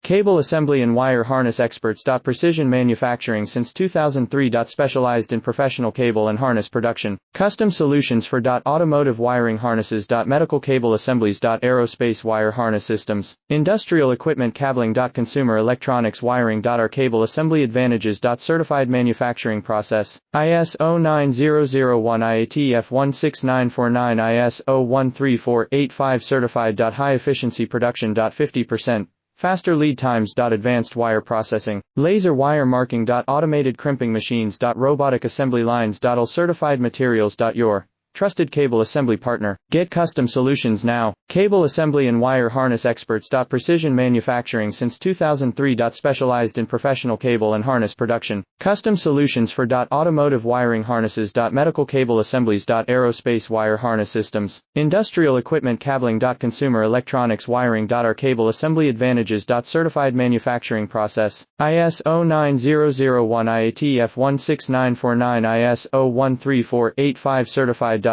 Cable assembly and wire harness experts. Precision manufacturing since 2003. Specialized in professional cable and harness production. Custom solutions for automotive wiring harnesses. Medical cable assemblies. Aerospace wire harness systems. Industrial equipment cabling. Consumer electronics wiring. Our cable assembly advantages. Certified manufacturing process. ISO 9001 IATF 16949 ISO 13485 certified. High efficiency production. 50%. Faster lead times. Advanced wire processing. Laser wire marking. Automated crimping machines. Robotic assembly lines. All certified materials. Your trusted cable assembly partner. Get custom solutions now. Cable assembly and wire harness experts. Precision manufacturing since 2003. Specialized in professional cable and harness production. Custom solutions for automotive wiring harnesses. Medical cable assemblies. Aerospace wire harness systems. Industrial equipment cabling. Consumer electronics wiring. Our cable assembly advantages. Certified manufacturing process. ISO 9001 IATF 16949 ISO 13485 certified.